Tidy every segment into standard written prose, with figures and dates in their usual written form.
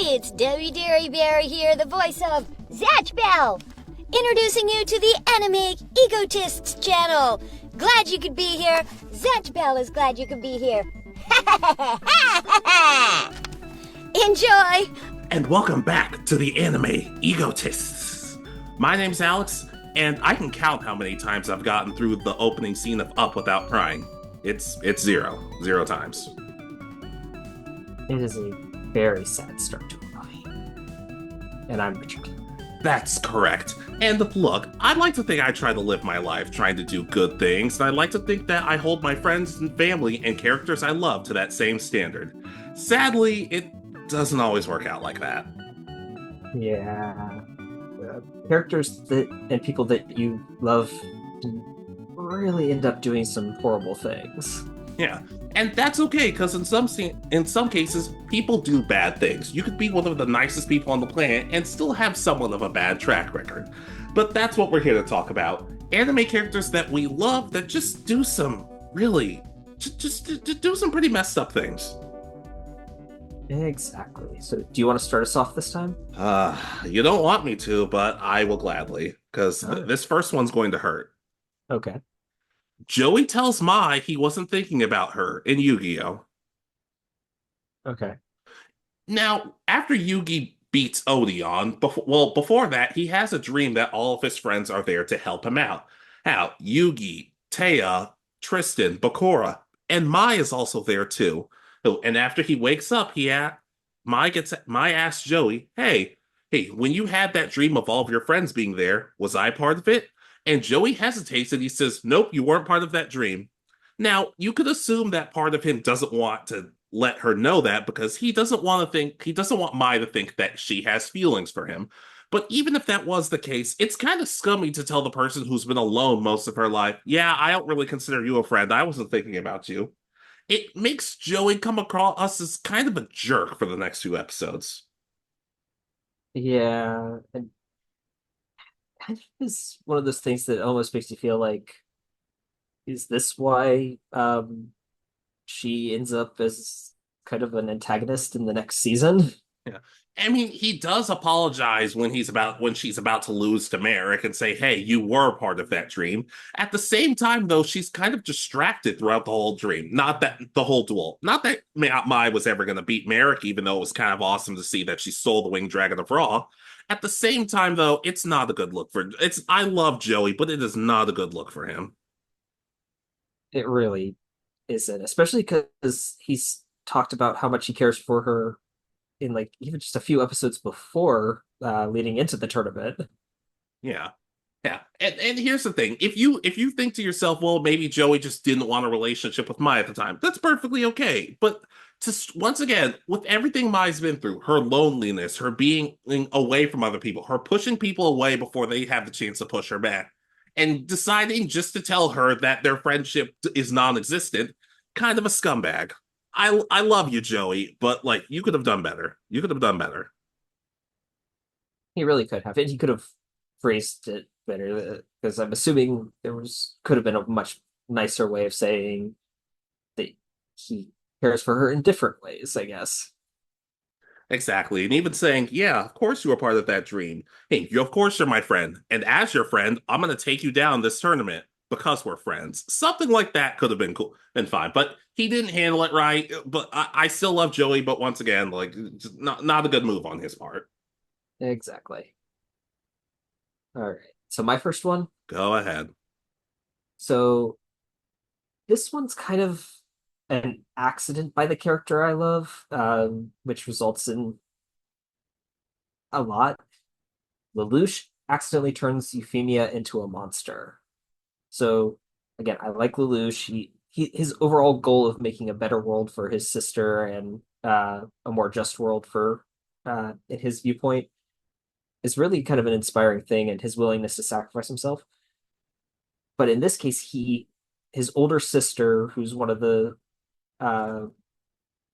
Hey, it's Debbie Dairy Bear here, the voice of Zatch Bell, introducing you to the Anime Egotists channel. Glad you could be here. Zatch Bell is glad you could be here. Enjoy! And welcome back to the Anime Egotists. My name's Alex, and I can count how many times I've gotten through the opening scene of Up without crying. It's zero times. It is a very sad start to a movie. And I'm Richard. That's correct. And look, I'd like to think I try to live my life trying to do good things, and I'd like to think that I hold my friends and family and characters I love to that same standard. Sadly, it doesn't always work out like that. Yeah. Characters and people that you love really end up doing some horrible things. Yeah, and that's okay, because in some cases, people do bad things. You could be one of the nicest people on the planet and still have somewhat of a bad track record. But that's what we're here to talk about. Anime characters that we love that just do some really, just do some pretty messed up things. Exactly. So do you want to start us off this time? You don't want me to, but I will gladly, because this first one's going to hurt. Okay. Joey tells Mai he wasn't thinking about her in Yu-Gi-Oh! Okay. Now, after Yugi beats Odeon, before that, he has a dream that all of his friends are there to help him out. How Yugi, Taya, Tristan, Bakura, and Mai is also there too. And after he wakes up, Mai asks Joey, hey, when you had that dream of all of your friends being there, was I part of it? And Joey hesitates and he says, nope, you weren't part of that dream. Now, you could assume that part of him doesn't want to let her know that because he doesn't want Mai to think that she has feelings for him. But even if that was the case, it's kind of scummy to tell the person who's been alone most of her life, yeah, I don't really consider you a friend. I wasn't thinking about you. It makes Joey come across as kind of a jerk for the next few episodes. Yeah. And kind of is one of those things that almost makes you feel like, is this why she ends up as kind of an antagonist in the next season? Yeah. I mean, he does apologize when she's about to lose to Merrick and say, hey, you were part of that dream. At the same time, though, she's kind of distracted throughout the whole dream. Not that the whole duel. Not that Mai was ever going to beat Merrick, even though it was kind of awesome to see that she stole the Winged Dragon of Ra. At the same time, though, it's not a good look I love Joey, but it is not a good look for him. It really isn't, especially because he's talked about how much he cares for her in like even just a few episodes before leading into the tournament. Yeah. And here's the thing. If you think to yourself, well, maybe Joey just didn't want a relationship with Mai at the time, that's perfectly okay. But once again, with everything Mai's been through, her loneliness, her being away from other people, her pushing people away before they have the chance to push her back, and deciding just to tell her that their friendship is non-existent, kind of a scumbag. I love you, Joey, but like you could have done better. You could have done better. He really could have. And he could have phrased it better because I'm assuming could have been a much nicer way of saying that he cares for her in different ways, I guess. Exactly. And even saying, yeah, of course you were part of that dream. Hey, of course you're my friend. And as your friend, I'm going to take you down this tournament because we're friends. Something like that could have been cool and fine. But he didn't handle it right. But I still love Joey. But once again, like, not a good move on his part. Exactly. All right. So my first one. Go ahead. So this one's kind of an accident by the character I love, which results in a lot. Leliuch accidentally turns Euphemia into a monster. So again, I like Leliuch. His overall goal of making a better world for his sister and a more just world for in his viewpoint is really kind of an inspiring thing, and his willingness to sacrifice himself. But in this case, his older sister, who's one of the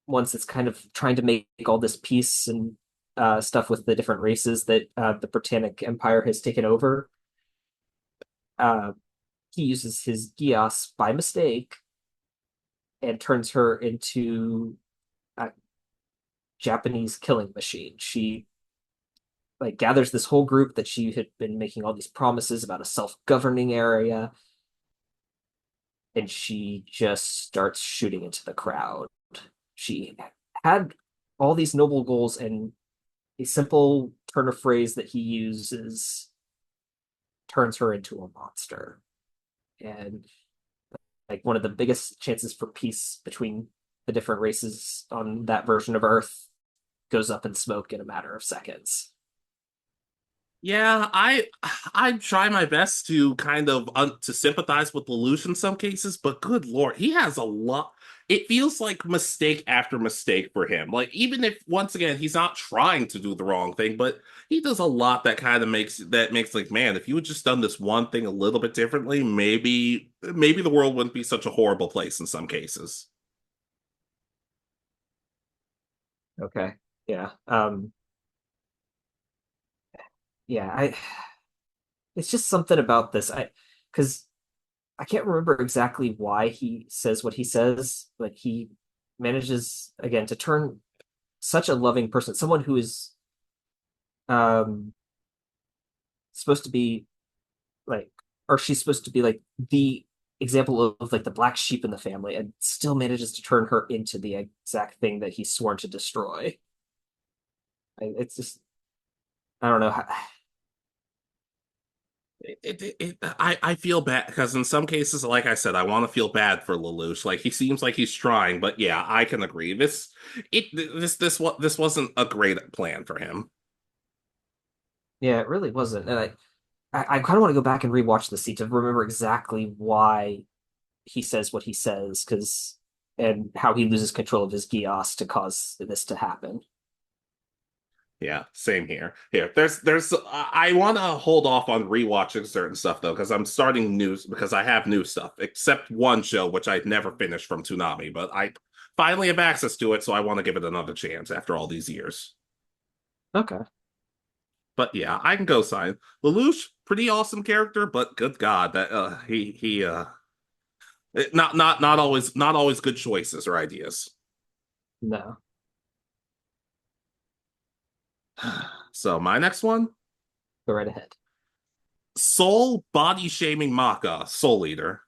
ones that's kind of trying to make all this peace and stuff with the different races that the Britannic Empire has taken over. He uses his Gios by mistake and turns her into Japanese killing machine. She like gathers this whole group that she had been making all these promises about a self-governing area, and she just starts shooting into the crowd. She had all these noble goals, and a simple turn of phrase that he uses turns her into a monster. And like one of the biggest chances for peace between the different races on that version of Earth goes up in smoke in a matter of seconds. Yeah, I try my best to kind of to sympathize with Lelouch in some cases, but good lord, he has a lot. It feels like mistake after mistake for him. Like even if once again he's not trying to do the wrong thing, but he does a lot that kind of makes like, man, if you had just done this one thing a little bit differently, maybe the world wouldn't be such a horrible place in some cases. Okay. Yeah. Yeah, I it's just something about this. Because I can't remember exactly why he says what he says, but he manages again to turn such a loving person, someone who is um supposed to be like, or she's supposed to be like the example of like the black sheep in the family, and still manages to turn her into the exact thing that he's sworn to destroy. It's just I don't know how. I feel bad because in some cases, like I said, I want to feel bad for Lelouch. Like he seems like he's trying, but yeah, I can agree. This wasn't a great plan for him. Yeah, it really wasn't. And I kind of want to go back and rewatch the scene to remember exactly why he says what he says, because and how he loses control of his Gios to cause this to happen. Yeah, same here. Here, there's. I want to hold off on rewatching certain stuff though, because I'm starting new because I have new stuff, except one show which I'd never finished from Toonami, but I finally have access to it, so I want to give it another chance after all these years. Okay. But yeah, I can go sign Lelouch. Pretty awesome character, but good God, that he not always good choices or ideas. No. So my next one, Go right ahead. Soul body shaming Maka, Soul Eater.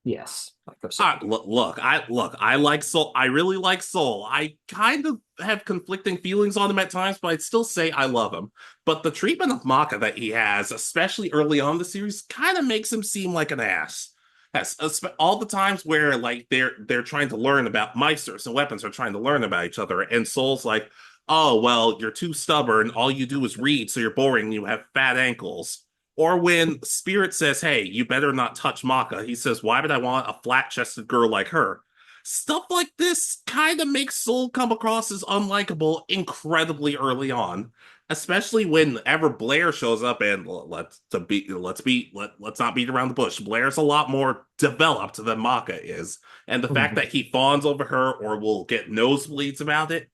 Yes. Like those so I like Soul. I really like Soul. I kind of have conflicting feelings on him at times, but I'd still say I love him. But the treatment of Maka that he has, especially early on in the series, kind of makes him seem like an ass. Yes, all the times where like they're trying to learn about Meisters and weapons are trying to learn about each other, and Soul's like, "Oh well, you're too stubborn. All you do is read, so you're boring. And you have fat ankles." Or when Spirit says, "Hey, you better not touch Maka," he says, "Why would I want a flat-chested girl like her?" Stuff like this kind of makes Soul come across as unlikable incredibly early on, especially whenever Blair shows up and let's not beat around the bush. Blair's a lot more developed than Maka is, and the fact Mhm. that he fawns over her or will get nosebleeds about it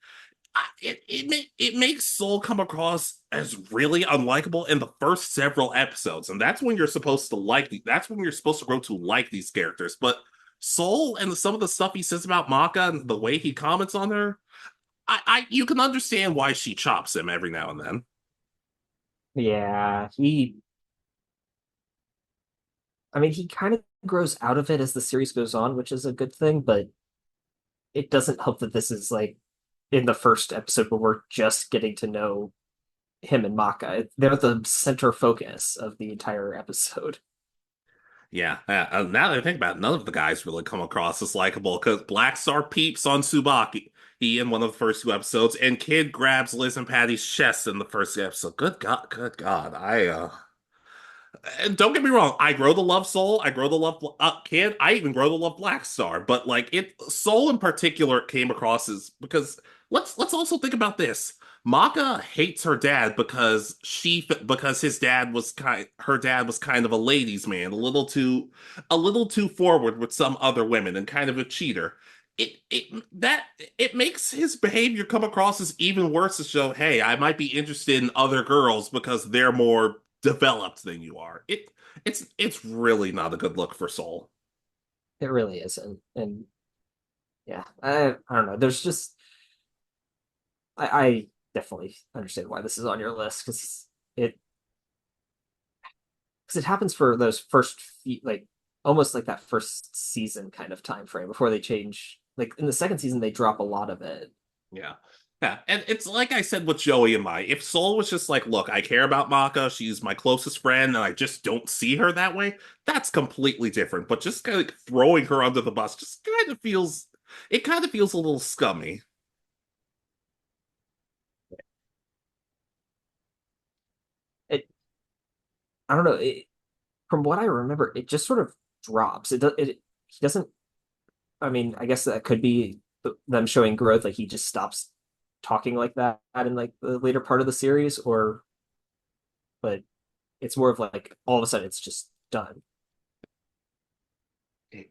it makes Soul come across as really unlikable in the first several episodes, and that's when you're supposed to that's when you're supposed to grow to like these characters. But Soul and some of the stuff he says about Maka and the way he comments on her, I you can understand why she chops him every now and then. Yeah, I mean, he kind of grows out of it as the series goes on, which is a good thing, but it doesn't help that this is like in the first episode where we're just getting to know him and Maka. They're the center focus of the entire episode. Yeah, now that I think about it, none of the guys really come across as likable because Black Star peeps on Tsubaki. He in one of the first two episodes, and Kid grabs Liz and Patty's chest in the first episode. Good God. And don't get me wrong, I grow to love Soul. I grow to love Kid. I even grow to love Black Star. But like Soul in particular came across as because let's also think about this. Maka hates her dad because her dad was kind of a ladies' man, a little too forward with some other women and kind of a cheater. It makes his behavior come across as even worse to show, hey, I might be interested in other girls because they're more developed than you are. It's really not a good look for Soul. It really is, and yeah, I don't know. There's just I definitely understand why this is on your list it because it happens for those first few, like almost like that first season kind of time frame before they change. Like in the second season, they drop a lot of it. Yeah. Yeah, and it's like I said with Joey and Mai. If Soul was just like, look, I care about Maka, she's my closest friend, and I just don't see her that way, that's completely different. But just kind of throwing her under the bus just kind of feels a little scummy. It I don't know. From what I remember, it just sort of drops. He doesn't. I mean, I guess that could be them showing growth. Like he just stops talking like that in like the later part of the series, or but it's more of like all of a sudden it's just done.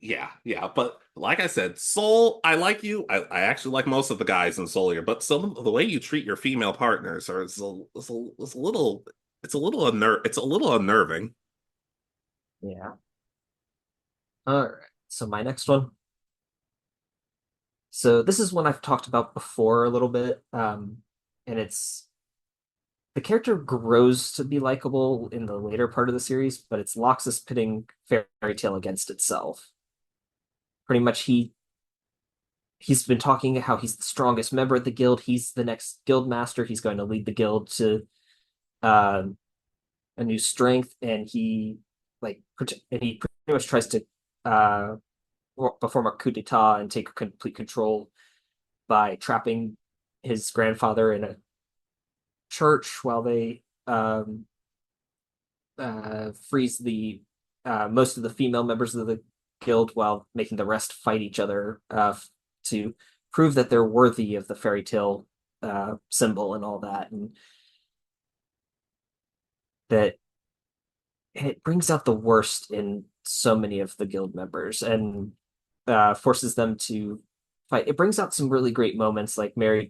Yeah, yeah, but like I said, Soul, I like you. I actually like most of the guys in Soul here, but some of the way you treat your female partners is a little it's a little unnerving. Yeah. All right. So my next one. So this is one I've talked about before a little bit, and it's the character grows to be likable in the later part of the series, but it's Laxus pitting Fairy Tail against itself. Pretty much, he's been talking how he's the strongest member of the guild. He's the next guild master. He's going to lead the guild to um, a new strength, and he pretty much tries to uh, perform a coup d'état and take complete control by trapping his grandfather in a church while they freeze the most of the female members of the guild while making the rest fight each other to prove that they're worthy of the fairy tale symbol and all that, and that it brings out the worst in so many of the guild members and forces them to fight. It brings out some really great moments, like Mira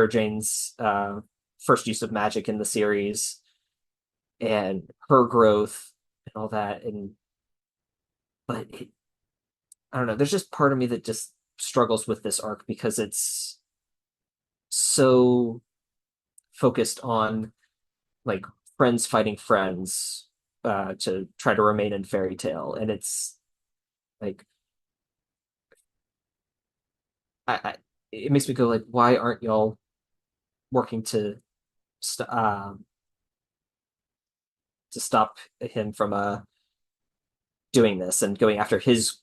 Jane's first use of magic in the series and her growth and all that. And but I don't know. There's just part of me that just struggles with this arc because it's so focused on like friends fighting friends to try to remain in fairy tale, and it's like I it makes me go like, why aren't y'all working st- um, to stop him from doing this and going after his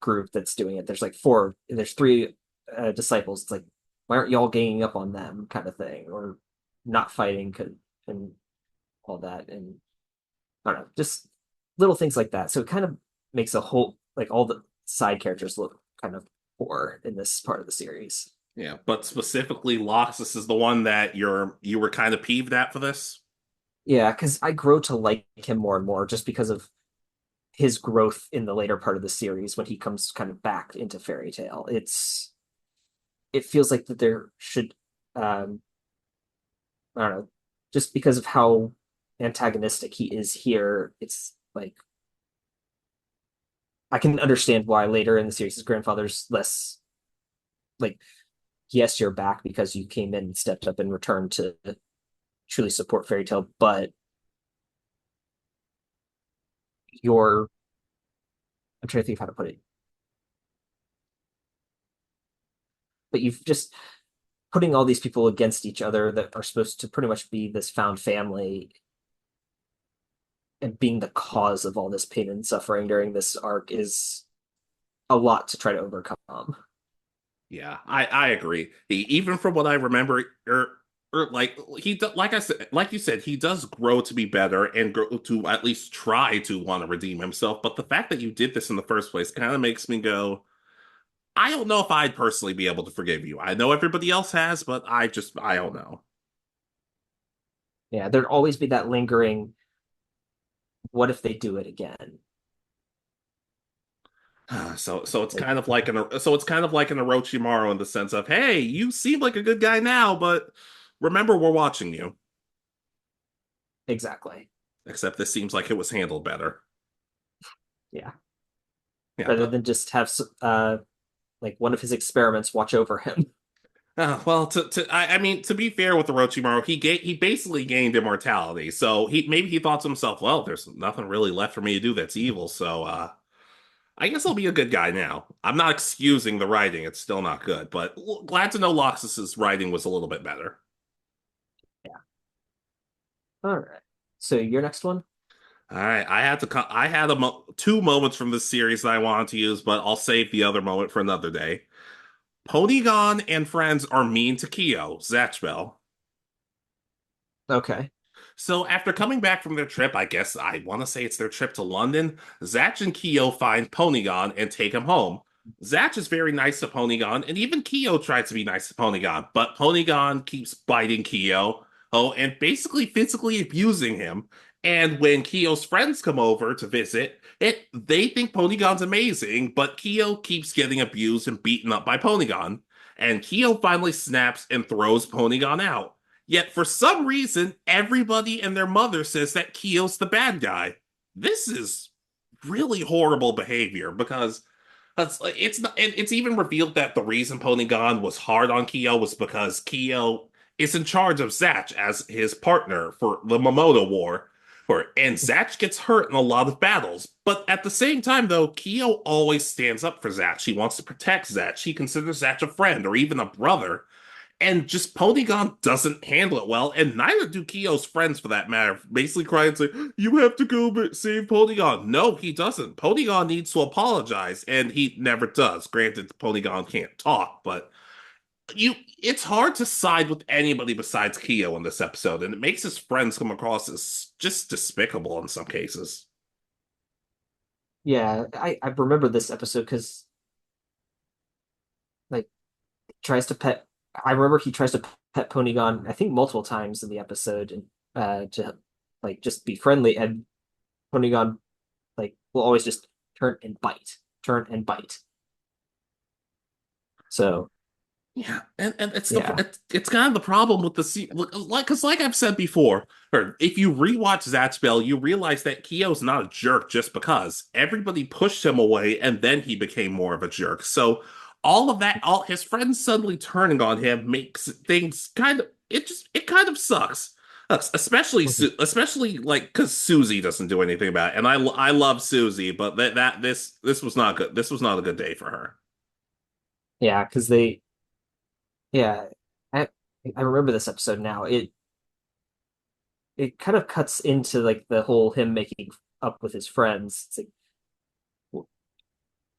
group that's doing it? There's three disciples. It's like, why aren't y'all ganging up on them, kind of thing, or not fighting and all that? And I don't know, just little things like that. So it kind of makes a whole like all the side characters look kind of poor in this part of the series. Yeah, but specifically, Laxus is the one that you were kind of peeved at for this. Yeah, because I grow to like him more and more just because of his growth in the later part of the series when he comes kind of back into fairy tale. It feels like that there should I don't know, just because of how antagonistic he is here, it's like I can understand why later in the series his grandfather's less like, yes, you're back because you came in and stepped up and returned to truly support fairy tale, but you're I'm trying to think of how to put it. But you've just putting all these people against each other that are supposed to pretty much be this found family and being the cause of all this pain and suffering during this arc is a lot to try to overcome. Yeah, I agree. Even from what I remember, like like I said, like you said, he does grow to be better and grow to at least try to want to redeem himself. But the fact that you did this in the first place kind of makes me go, I don't know if I'd personally be able to forgive you. I know everybody else has, but I don't know. Yeah, there'd always be that lingering, what if they do it again? So it's Like, kind of like it's kind of like an Orochimaru in the sense of, hey, you seem like a good guy now, but remember we're watching you. exactly. Except this seems like it was handled better. Yeah. Yeah, Rather but than just have like one of his experiments watch over him. Well, I mean, to be fair with Orochimaru, he basically gained immortality. So he thought to himself, well, there's nothing really left for me to do that's evil. So I guess I'll be a good guy now. I'm not excusing the writing; it's still not good. But glad to know Laxus's writing was a little bit better. Yeah. All right. So your next one? All right, I had two moments from this series that I wanted to use, but I'll save the other moment for another day. Ponygon and friends are mean to Kiyo, Zatchbell. Okay. So after coming back from their trip, I guess I want to say it's their trip to London, Zatch and Kiyo find Ponygon and take him home. Zatch is very nice to Ponygon, and even Kiyo tries to be nice to Ponygon, but Ponygon keeps biting Kiyo, and basically physically abusing him. And when Kiyo's friends come over to visit, they think Ponygon's amazing, but Kiyo keeps getting abused and beaten up by Ponygon. And Kiyo finally snaps and throws Ponygon out. Yet for some reason, everybody and their mother says that Kiyo's the bad guy. This is really horrible behavior because it's not, it's even revealed that the reason Ponygon was hard on Kiyo was because Kiyo is in charge of Zatch as his partner for the Momoto War. And Zatch gets hurt in a lot of battles. But at the same time, though, Kiyo always stands up for Zatch. She wants to protect Zatch. She considers Zatch a friend or even a brother. And just Ponygon doesn't handle it well, and neither do Kiyo's friends for that matter. Basically crying and saying, you have to go save Ponygon. No, he doesn't. Ponygon needs to apologize, and he never does. Granted, Ponygon can't talk, but it's hard to side with anybody besides Kiyo in this episode, and it makes his friends come across as just despicable in some cases. Yeah, I remember this episode because like tries to pet. I remember he tries to pet Ponygon, I think multiple times in the episode, and to like just be friendly, and Ponygon like will always just turn and bite. So Yeah, and yeah, it's kind of the problem with like I've said before, or if you rewatch Zatch Bell, you realize that Kiyo's not a jerk just because everybody pushed him away, and then he became more of a jerk. So all of that, all his friends suddenly turning on him makes things kind of it kind of sucks. Especially like because Susie doesn't do anything about it, and I love Susie, but this was not good. This was not a good day for her. yeah, because yeah, I I remember this episode now. It kind of cuts into like the whole him making up with his friends. It's like well,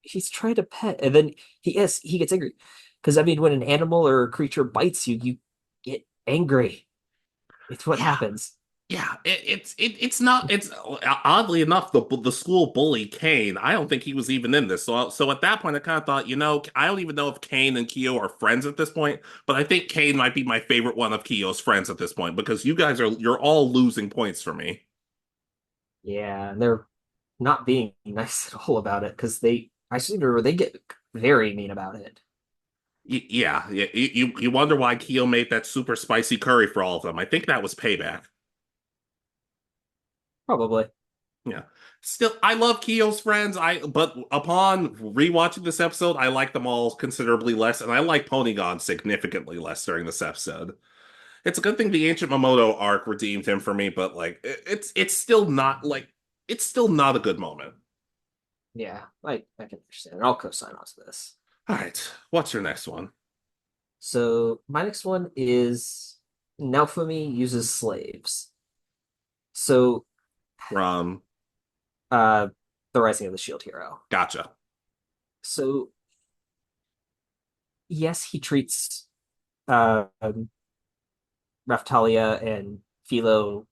he's trying to pet, and then he gets angry because I mean, when an animal or a creature bites you, you get angry. It's what Yeah, happens. Yeah, it's not it's oddly enough the school bully Kane. I don't think he was even in this. So at that point, I kind of thought, I don't even know if Kane and Kiyo are friends at this point. But I think Kane might be my favorite one of Kiyo's friends at this point because you're all losing points for me. Yeah, and they're not being nice at all about it because I seem to remember they get very mean about it. Yeah. You wonder why Kiyo made that super spicy curry for all of them. I think that was payback. Probably. Yeah. Still, I love Kiyo's friends. But upon rewatching this episode, I like them all considerably less, and I like Ponygon significantly less during this episode. It's a good thing the Ancient Momoto arc redeemed him for me, but like it's still not a good moment. Yeah, I can understand. I'll co-sign onto this. All right, what's your next one? So my next one is Naofumi uses slaves. So From uh the Rising of the Shield Hero. Gotcha. So yes, he treats uh Raftalia and Philo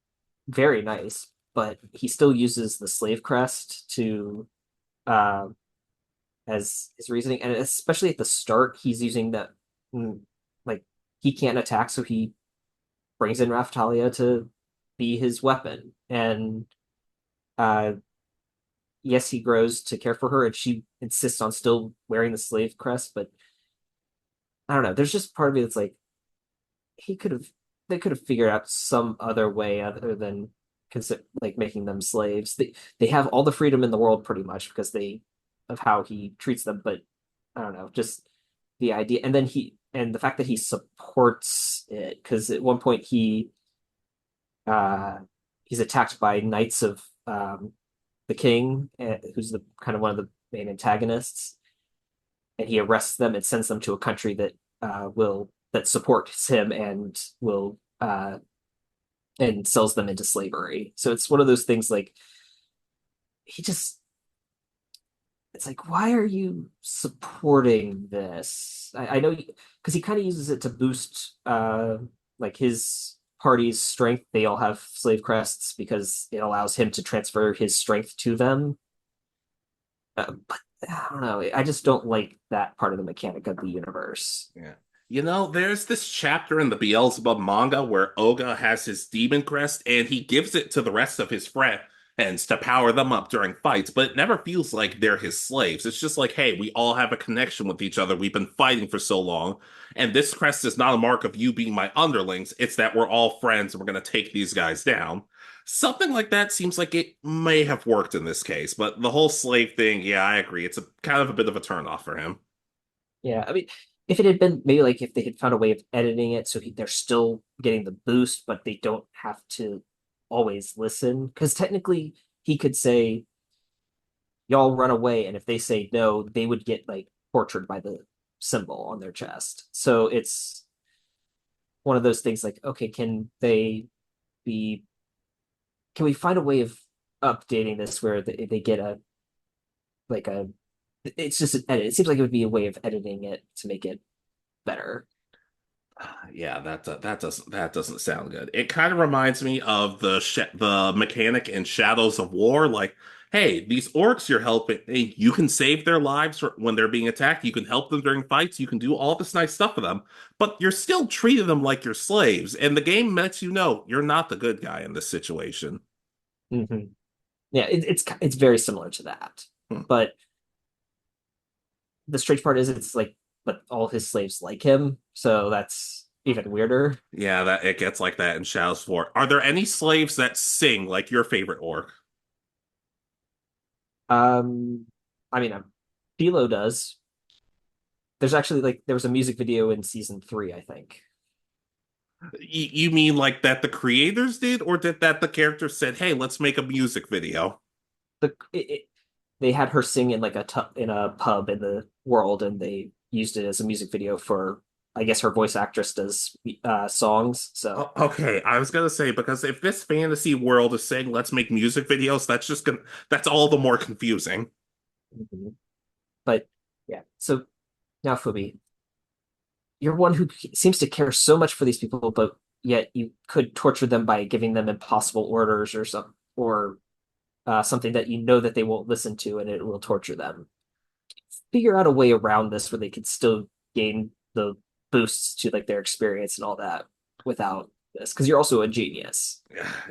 very nice, but he still uses the slave crest to uh as his reasoning, and especially at the start, he's using that like he can't attack, so he brings in Raftalia to be his weapon. And uh yes, he grows to care for her, and she insists on still wearing the slave crest, but I don't know. There's just part of me that's like he could have they could have figured out some other way other than consider like making them slaves. They have all the freedom in the world pretty much because they of how he treats them, but I don't know, just the idea, and then the fact that he supports it, because at one point uh he's attacked by knights of the king, who's the kind of one of the main antagonists, and he arrests them and sends them to a country that will that supports him and will and sells them into slavery. So it's one of those things like he just it's like, why are you supporting this? I know because he kind of uses it to boost like his party's strength. They all have slave crests because it allows him to transfer his strength to them. But I don't know. I just don't like that part of the mechanic of the universe. Yeah. You know, there's this chapter in the Beelzebub manga where Oga has his demon crest and he gives it to the rest of his friends to power them up during fights, but it never feels like they're his slaves. It's just like, hey, we all have a connection with each other. We've been fighting for so long, and this crest is not a mark of you being my underlings. It's that we're all friends and we're going to take these guys down. Something like that seems like it may have worked in this case, but the whole slave thing, yeah, I agree. It's a kind of a bit of a turnoff for him. Yeah, I mean, if it had been maybe like if they had found a way of editing it so they're still getting the boost, but they don't have to always listen, because technically he could say, "Y'all run away," and if they say no, they would get like tortured by the symbol on their chest. So it's one of those things like, okay, be can we find a way of updating this where they get a like a it's just an edit. It seems like it would be a way of editing it to make it better. Yeah, that doesn't sound good. It kind of reminds me of the mechanic in Shadows of War. Like, hey, these orcs you're helping, hey, you can save their lives when they're being attacked. You can help them during fights. You can do all this nice stuff for them, but you're still treating them like you're slaves. And the game lets you know you're not the good guy in this situation. Hmm. Yeah, it's very similar to that, Hmm. but the strange part is it's like, but all his slaves like him, so that's even weirder. Yeah, that it gets like that in Shadows of War. Are there any slaves that sing like your favorite orc? Um, I mean, Philo does. There's actually like there was a music video in season three, I think. You mean like that the creators did, or did that the character said, "Hey, let's make a music video"? They had her sing in like in a pub in the world, and they used it as a music video for, I guess her voice actress does songs. So Okay, I was gonna say because if this fantasy world is saying let's make music videos, that's all the more confusing. mhm. But yeah, so now Fubi, you're one who seems to care so much for these people, but yet you could torture them by giving them impossible orders or something that you know that they won't listen to, and it will torture them. Figure out a way around this where they could still gain the boosts to like their experience and all that without this, because you're also a genius.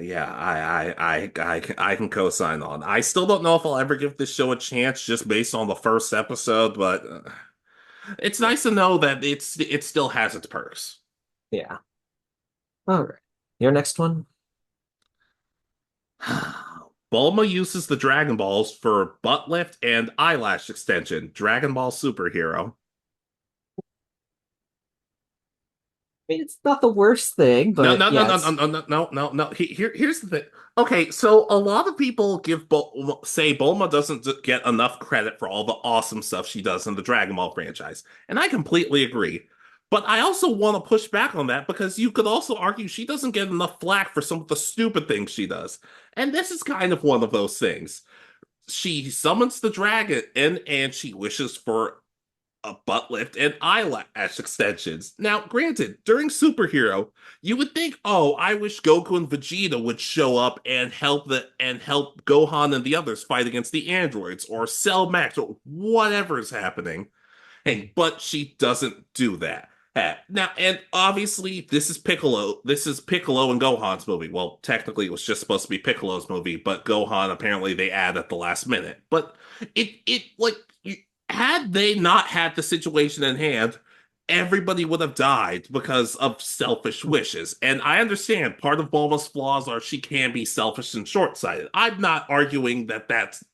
Yeah, I can co-sign on. I still don't know if I'll ever give this show a chance just based on the first episode, but it's Yeah, nice to know that it still has its perks. yeah. All right, your next one. Bulma uses the Dragon Balls for butt lift and eyelash extension. Dragon Ball superhero. I mean, it's not the worst thing, No, but no, no, yeah, no, no, it's no, no, no, no, no. Here's the thing. Okay, so a lot of people say Bulma doesn't get enough credit for all the awesome stuff she does in the Dragon Ball franchise, and I completely agree. But I also want to push back on that because you could also argue she doesn't get enough flack for some of the stupid things she does, and this is kind of one of those things. She summons the dragon and she wishes for a butt lift and eyelash extensions. Now, granted, during superhero, you would think, oh, I wish Goku and Vegeta would show up and help Gohan and the others fight against the androids or Cell Max or whatever is happening. Hey, but she doesn't do that. Now, and obviously, this is Piccolo. This is Piccolo and Gohan's movie. Well, technically, it was just supposed to be Piccolo's movie, but Gohan apparently they add at the last minute. But it like had they not had the situation in hand, everybody would have died because of selfish wishes. And I understand part of Bulma's flaws are she can be selfish and short-sighted. I'm not arguing that that's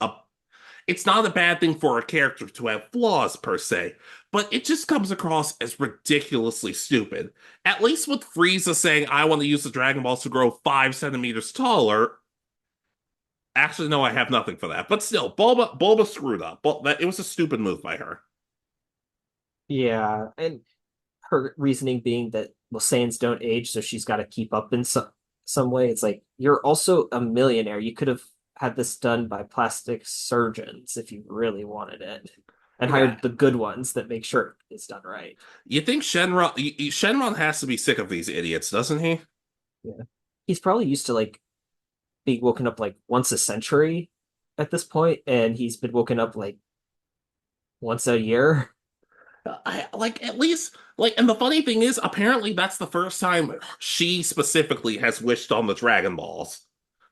it's not a bad thing for a character to have flaws per se, but it just comes across as ridiculously stupid. At least with Frieza saying, I want to use the Dragon Balls to grow 5 centimeters taller. Actually, no, I have nothing for that. But still, Bulma screwed up. But it was a stupid move by her. Yeah, and her reasoning being that well, Saiyans don't age, so she's got to keep up in some way. It's like you're also a millionaire. You could have had this done by plastic surgeons if you really wanted it, and Yeah. hired the good ones that make sure it's done right. You think Shenron has to be sick of these idiots, doesn't he? Yeah, he's probably used to like being woken up like once a century at this point, and he's been woken up like once a year. I like at least like, and the funny thing is, apparently that's the first time she specifically has wished on the Dragon Balls,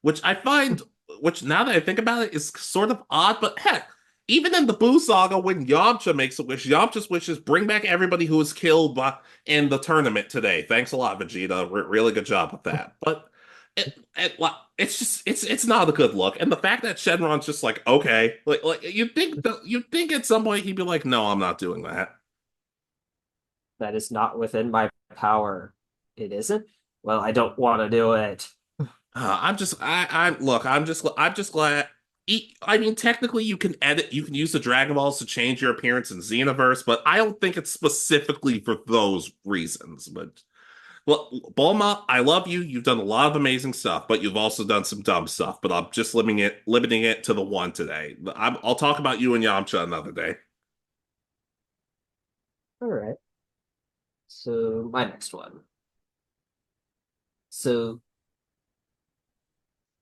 which I find, which now that I think about it, is sort of odd. But heck, even in the Buu saga, when Yamcha makes a wish, Yamcha's wishes bring back everybody who was killed in the tournament today. Thanks a lot, Vegeta. Really good job with that. But it's just it's not a good look, and the fact that Shenron's just like okay, like you'd think at some point he'd be like, no, I'm not doing that. That is not within my power. It isn't? Well, I don't want to do it. I'm just glad. I mean, technically, you can use the Dragon Balls to change your appearance in Xenoverse, but I don't think it's specifically for those reasons. But well, Bulma, I love you. You've done a lot of amazing stuff, but you've also done some dumb stuff. But I'm just limiting it to the one today. I'll talk about you and Yamcha another day. All right. So my next one. So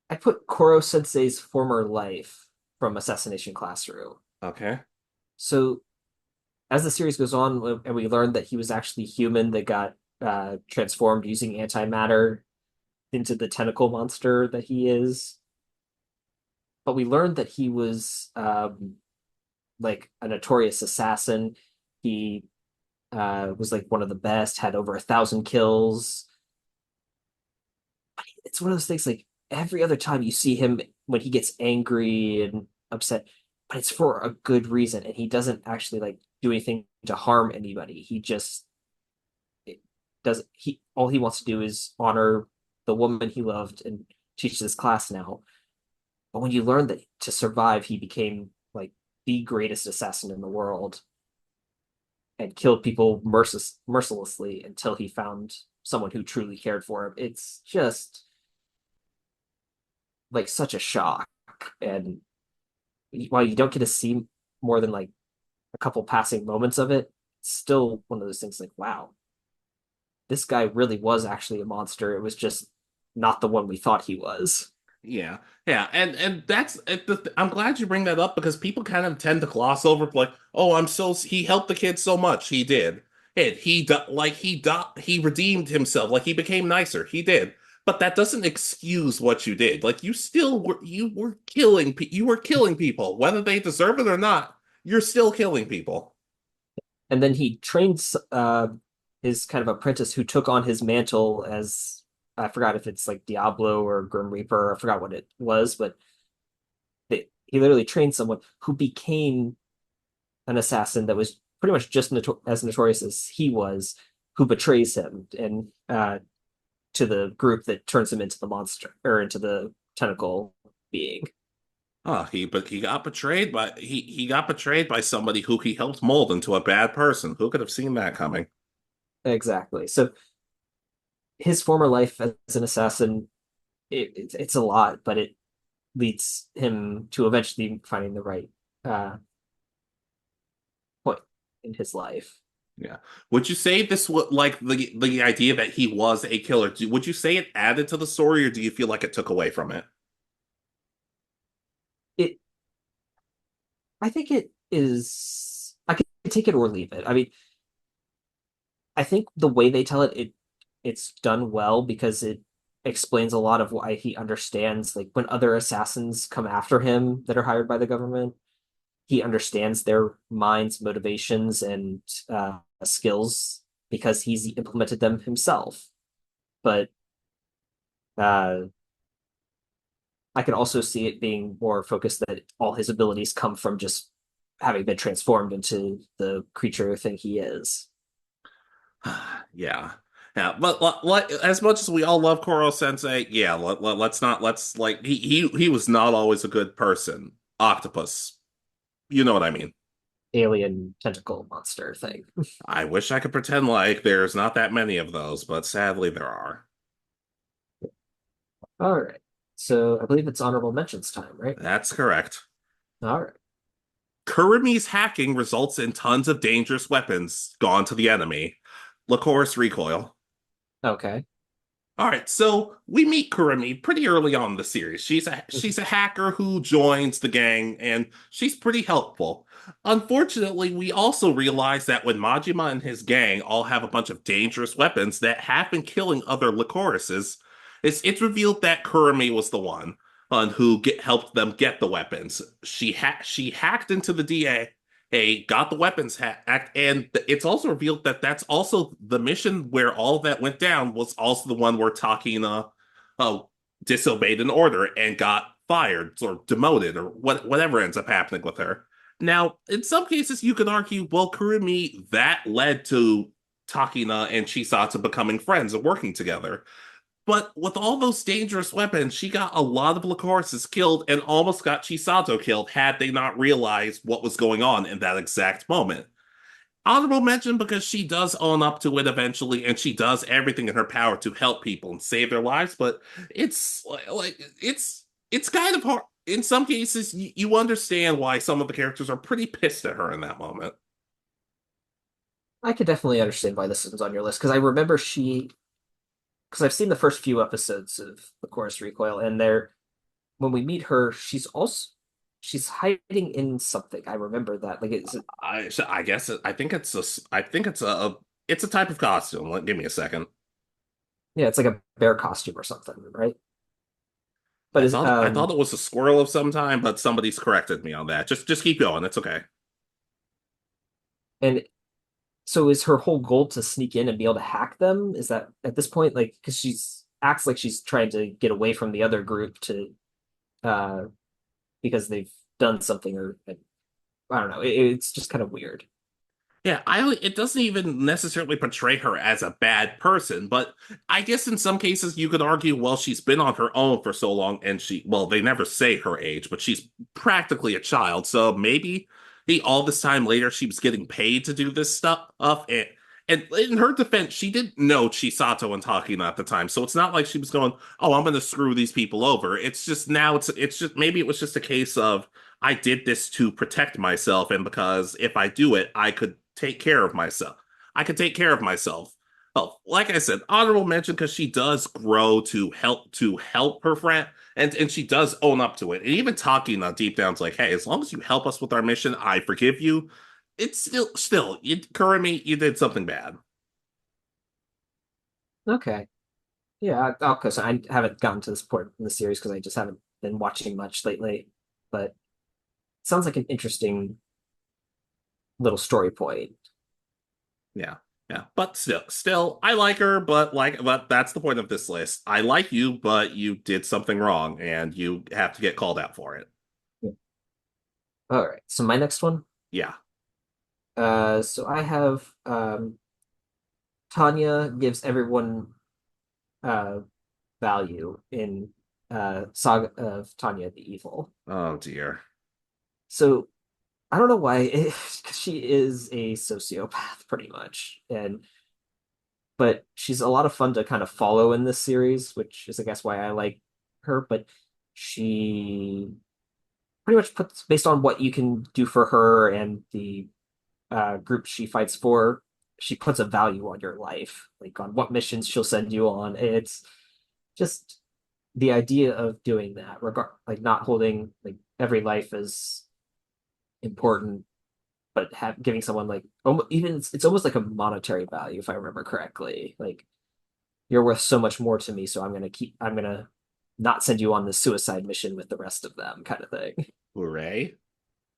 I put Koro Sensei's former life from Assassination Classroom. Okay. So as the series goes on, and we learn that he was actually human that got transformed using antimatter into the tentacle monster that he is. But we learned that he was like a notorious assassin. He was like one of the best, had over 1,000 kills. It's one of those things like every other time you see him when he gets angry and upset, but it's for a good reason, and he doesn't actually like do anything to harm anybody. He just does he all he wants to do is honor the woman he loved and teach this class now. But when you learn that to survive, he became like the greatest assassin in the world and killed people mercilessly until he found someone who truly cared for him. It's just like such a shock. And while you don't get to see more than like a couple passing moments of it, it's still one of those things like, wow, this guy really was actually a monster. It was just not the one we thought he was. Yeah, yeah, and I'm glad you bring that up because people kind of tend to gloss over like, oh, he helped the kid so much. He did. He redeemed himself. Like he became nicer. He did. But that doesn't excuse what you did. Like you were killing people whether they deserve it or not. You're still killing people. And then he trains his kind of apprentice who took on his mantle as I forgot if it's like Diablo or Grim Reaper. I forgot what it was, but he literally trained someone who became an assassin that was pretty much just as notorious as he was, who betrays him and to the group that turns him into the monster or into the tentacle being. Oh, but he got betrayed by he got betrayed by somebody who he helped mold into a bad person. Who could have seen that coming? Exactly. So his former life as an assassin, it's a lot, but it leads him to eventually finding the right uh, point in his life. Yeah. Would you say this was like the idea that he was a killer? Would you say it added to the story, or do you feel like it took away from it? It, I think it is. I can take it or leave it. I mean, I think the way they tell it's done well because it explains a lot of why he understands like when other assassins come after him that are hired by the government, he understands their minds, motivations, and skills because he's implemented them himself. But uh, I can also see it being more focused that all his abilities come from just having been transformed into the creature thing he is. Yeah. Yeah, but as much as we all love Koro Sensei, yeah, let's not let's like he was not always a good person. Octopus, you know what I mean. Alien tentacle monster thing. I wish I could pretend like there's not that many of those, but sadly there are. All right. So I believe it's honorable mentions time, right? That's correct. All right. Kurumi's hacking results in tons of dangerous weapons gone to the enemy. Lycoris recoil. Okay. All right, so we meet Kurumi pretty early on in the series. She's a hacker who joins the gang, and she's pretty helpful. Unfortunately, we also realize that when Majima and his gang all have a bunch of dangerous weapons that have been killing other Lycorises, it's revealed that Kurumi was the one who helped them get the weapons. She hacked into the DA, got the weapons hacked, and it's also revealed that that's also the mission where all that went down was also the one where Takina uh, disobeyed an order and got fired or demoted or whatever ends up happening with her. Now, in some cases, you could argue, well, Kurumi, that led to Takina and Chisato becoming friends and working together. But with all those dangerous weapons, she got a lot of Lycorises killed and almost got Chisato killed had they not realized what was going on in that exact moment. Honorable mention because she does own up to it eventually, and she does everything in her power to help people and save their lives. But it's kind of hard. In some cases, you understand why some of the characters are pretty pissed at her in that moment. I could definitely understand why this is on your list because I remember because I've seen the first few episodes of The Chorus Recoil, and there, when we meet her, she's hiding in something. I remember that. Like, I guess I think it's a type of costume. Give me a second. yeah, it's like a bear costume or something, right? But I thought it was a squirrel of some time, but somebody's corrected me on that. Just keep going. It's okay. and so is her whole goal to sneak in and be able to hack them? Is that at this point, like, because she's acts like she's trying to get away from the other group to, uh, because they've done something or I don't know. It's just kind of weird. Yeah, it doesn't even necessarily portray her as a bad person, but I guess in some cases you could argue, well, she's been on her own for so long and well, they never say her age, but she's practically a child. So maybe all this time later she was getting paid to do this stuff. And in her defense, she didn't know Chisato and Takina at the time. So it's not like she was going, oh, I'm going to screw these people over. It's just now it's just maybe it was just a case of I did this to protect myself, and because if I do it, I could take care of myself. I could take care of myself. Well, like I said, honorable mention because she does grow to help her friend, and she does own up to it. And even Takina deep down's like, hey, as long as you help us with our mission, I forgive you. It's still, Kurumi, you did something bad. Okay. Yeah, because I haven't gotten to this point in the series because I just haven't been watching much lately. But it sounds like an interesting little story point. Yeah. Yeah, but still, I like her, but that's the point of this list. I like you, but you did something wrong, and you have to get called out for it. Yeah. All right. So my next one. Yeah. So I have Tanya gives everyone uh value in Saga of Tanya the Evil. Oh dear. So I don't know why, 'cause she is a sociopath pretty much, and but she's a lot of fun to kind of follow in this series, which is I guess why I like her. But she pretty much puts based on what you can do for her and the group she fights for, she puts a value on your life, like on what missions she'll send you on. It's just the idea of doing that, like not holding like every life as important, but giving someone like even it's almost like a monetary value, if I remember correctly. Like you're worth so much more to me, so I'm gonna not send you on the suicide mission with the rest of them, kind of thing. Hooray.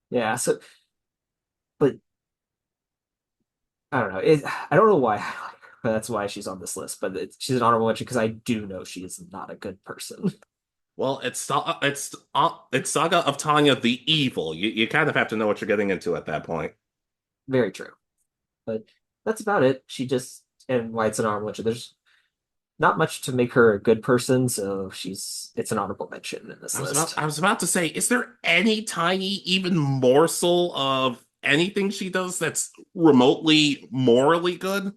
Yeah. So, but I don't know. I don't know why I like her, but that's why she's on this list. But she's an honorable mention because I do know she is not a good person. Well, it's Saga of Tanya the Evil. You kind of have to know what you're getting into at that point. Very true. But that's about it. She just and why it's an honorable mention. There's not much to make her a good person, so it's an honorable mention in this list. I was about to say, is there any tiny even morsel of anything she does that's remotely morally good?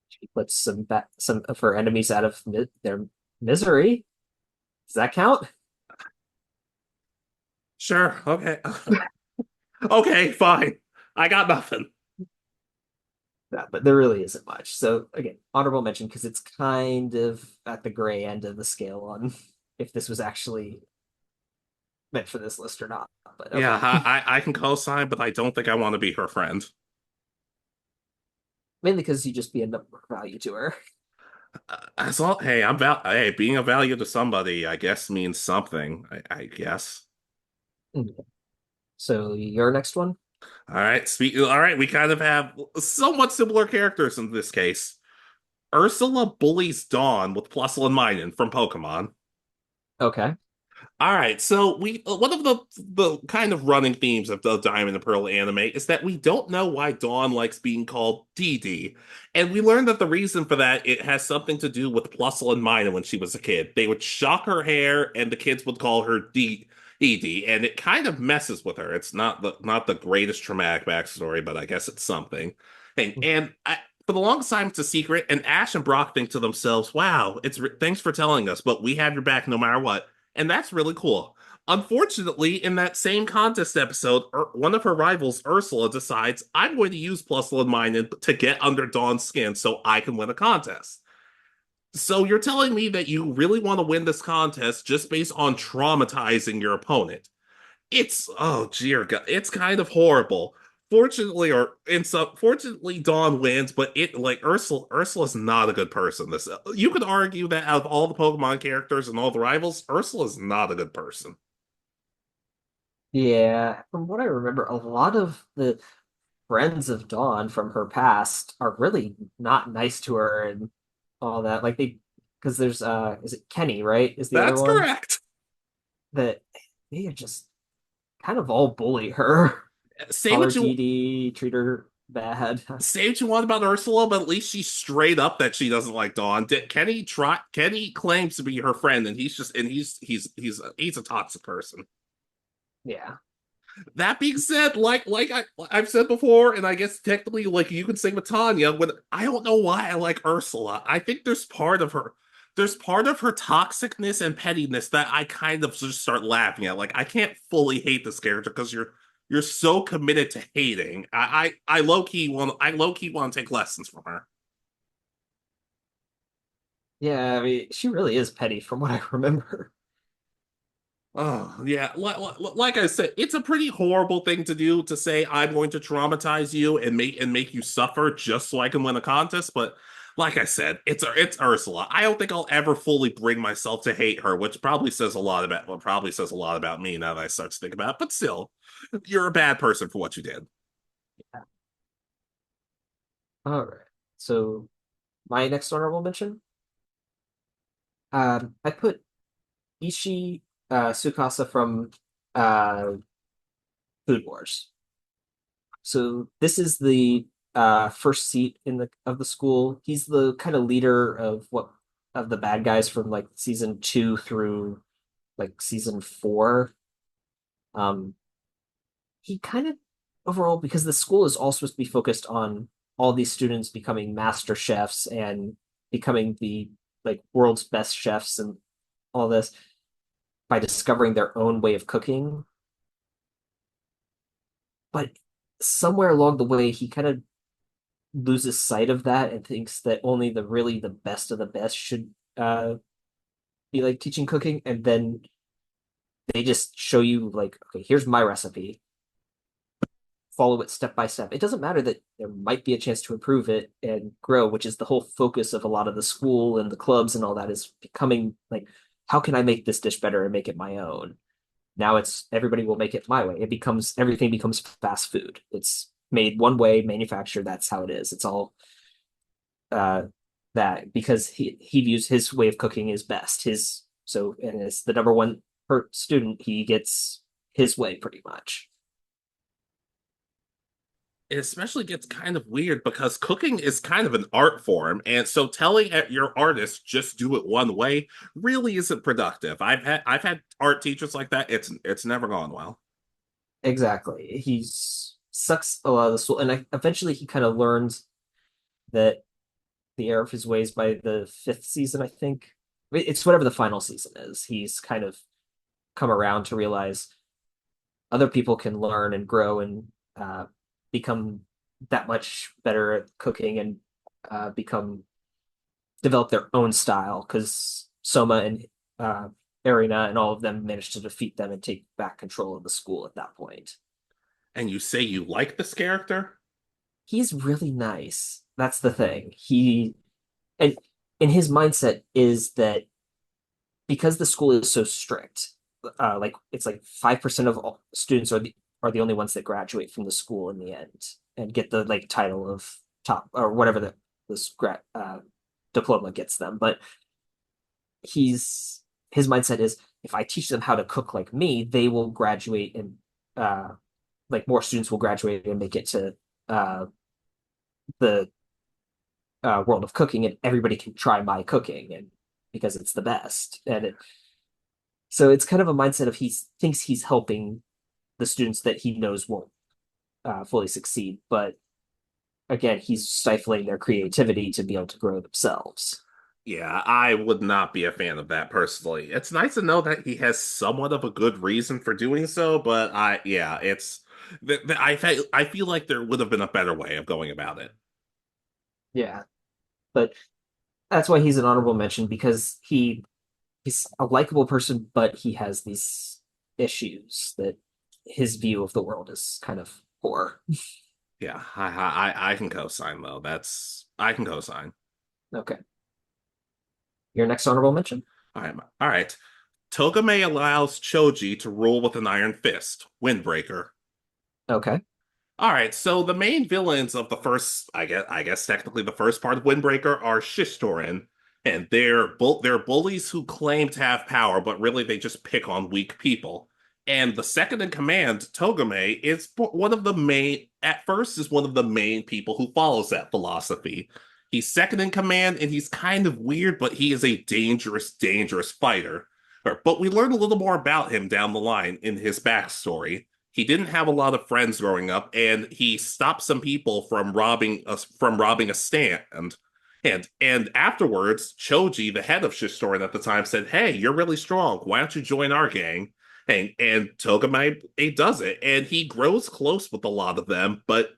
She puts some of her enemies out of their misery. Does that count? Sure, okay. Okay, fine. I got nothing. Yeah, but there really isn't much. So again, honorable mention because it's kind of at the gray end of the scale on if this was actually meant for this list or not. But Yeah, okay. I can co-sign, but I don't think I want to be her friend. Mainly because you just be a number value to her. As all, hey, hey, being of value to somebody, I guess means something. I guess. So your next one? All right, we kind of have somewhat similar characters in this case. Ursula bullies Dawn with Plusle and Minun from Pokemon. Okay. All right, so we one of the kind of running themes of the Diamond and Pearl anime is that we don't know why Dawn likes being called Dee, and we learned that the reason for that it has something to do with Plusle and Minor when she was a kid. They would shock her hair, and the kids would call her Dee, and it kind of messes with her. It's not the greatest traumatic backstory, but I guess it's something. For the longest time, it's a secret, and Ash and Brock think to themselves, "Wow, thanks for telling us, but we have your back no matter what." And that's really cool. Unfortunately, in that same contest episode, one of her rivals, Ursula, decides I'm going to use Plusle and Minun to get under Dawn's skin so I can win a contest. So you're telling me that you really want to win this contest just based on traumatizing your opponent? Oh dear God, it's kind of horrible. Fortunately, Dawn wins, but it like Ursula's not a good person. This you could argue that out of all the Pokemon characters and all the rivals, Ursula's not a good person. Yeah, from what I remember, a lot of the friends of Dawn from her past are really not nice to her and all that. Like because there's is it Kenny, right? Is the other That's one correct. that they are just kind of all bully her, Say call her what you DD, treat her bad. say what you want about Ursula, but at least she's straight up that she doesn't like Dawn. Kenny claims to be her friend, and he's a toxic person. Yeah. That being said, I've said before, and I guess technically, like you could say with Tanya, when I don't know why I like Ursula. I think there's part of her toxicness and pettiness that I kind of just start laughing at. Like I can't fully hate this character because you're so committed to hating. I low key want to take lessons from her. Yeah, I mean, she really is petty from what I remember. Oh, yeah. Like I said, it's a pretty horrible thing to do to say I'm going to traumatize you and make you suffer just so I can win a contest. But like I said, it's Ursula. I don't think I'll ever fully bring myself to hate her, which probably says a lot about me now that I start to think about it. But still, you're a bad person for what you did. All right. So my next honorable mention, I put Ishi Sukasa from uh, Food Wars. So this is the first seat in the school. He's the kind of leader of the bad guys from like season 2 through like season 4. Um, he kind of overall because the school is all supposed to be focused on all these students becoming master chefs and becoming the like world's best chefs and all this by discovering their own way of cooking. But somewhere along the way, he kind of loses sight of that and thinks that only the best of the best should be like teaching cooking. And then they just show you like, okay, here's my recipe. Follow it step by step. It doesn't matter that there might be a chance to improve it and grow, which is the whole focus of a lot of the school and the clubs and all that is becoming like, how can I make this dish better and make it my own? Now it's everybody will make it my way. Everything becomes fast food. It's made one way, manufactured. That's how it is. It's all uh, that because he views his way of cooking is best. His So, and as the number one student, he gets his way pretty much. It especially gets kind of weird because cooking is kind of an art form, and so telling your artist just do it one way really isn't productive. I've had art teachers like that. It's never gone well. Exactly. He's sucks a lot of the soul, and eventually he kind of learns that the error of his ways by the fifth season, I think. It's whatever the final season is. He's kind of come around to realize other people can learn and grow and become that much better at cooking and become develop their own style because Soma and uh, Erina and all of them managed to defeat them and take back control of the school at that point. And you say you like this character? He's really nice. That's the thing. And in his mindset is that because the school is so strict, like it's like 5% of all students are the only ones that graduate from the school in the end and get the like title of top or whatever this diploma gets them. But his mindset is if I teach them how to cook like me, they will graduate and like more students will graduate and make it to the world of cooking, and everybody can try my cooking and because it's the best. So it's kind of a mindset of he thinks he's helping the students that he knows won't fully succeed, but again, he's stifling their creativity to be able to grow themselves. Yeah, I would not be a fan of that personally. It's nice to know that he has somewhat of a good reason for doing so, but yeah, I feel like there would have been a better way of going about it. Yeah, but that's why he's an honorable mention because he's a likable person, but he has these issues that his view of the world is kind of poor. Yeah, I can co-sign though. I can co-sign. Okay. Your next honorable mention? All right. Togame allows Choji to rule with an iron fist. Windbreaker. Okay. All right, so the main villains of the first, I guess technically the first part of Windbreaker are Shistorin, and they're bullies who claim to have power, but really they just pick on weak people. And the second in command, Togame, is one of the main, at first, is one of the main people who follows that philosophy. He's second in command, and he's kind of weird, but he is a dangerous, dangerous fighter. But we learn a little more about him down the line in his backstory. He didn't have a lot of friends growing up, and he stopped some people from robbing a stand. And afterwards, Choji, the head of Shistorin at the time, said, "Hey, you're really strong. Why don't you join our gang?" And Togame he does it, and he grows close with a lot of them. But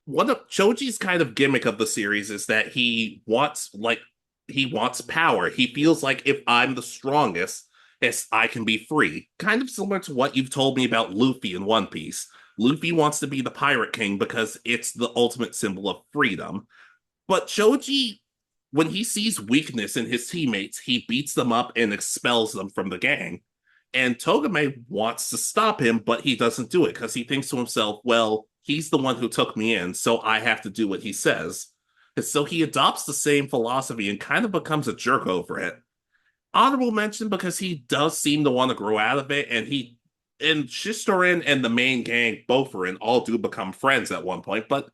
one of Choji's kind of gimmick of the series is that he wants power. He feels like if I'm the strongest, yes, I can be free. Kind of similar to what you've told me about Luffy in One Piece. Luffy wants to be the Pirate King because it's the ultimate symbol of freedom. But Choji, when he sees weakness in his teammates, he beats them up and expels them from the gang. And Togame wants to stop him, but he doesn't do it because he thinks to himself, well, he's the one who took me in, so I have to do what he says. And so he adopts the same philosophy and kind of becomes a jerk over it. Honorable mention because he does seem to want to grow out of it, and Shistorin and the main gang, Boferin, all do become friends at one point. But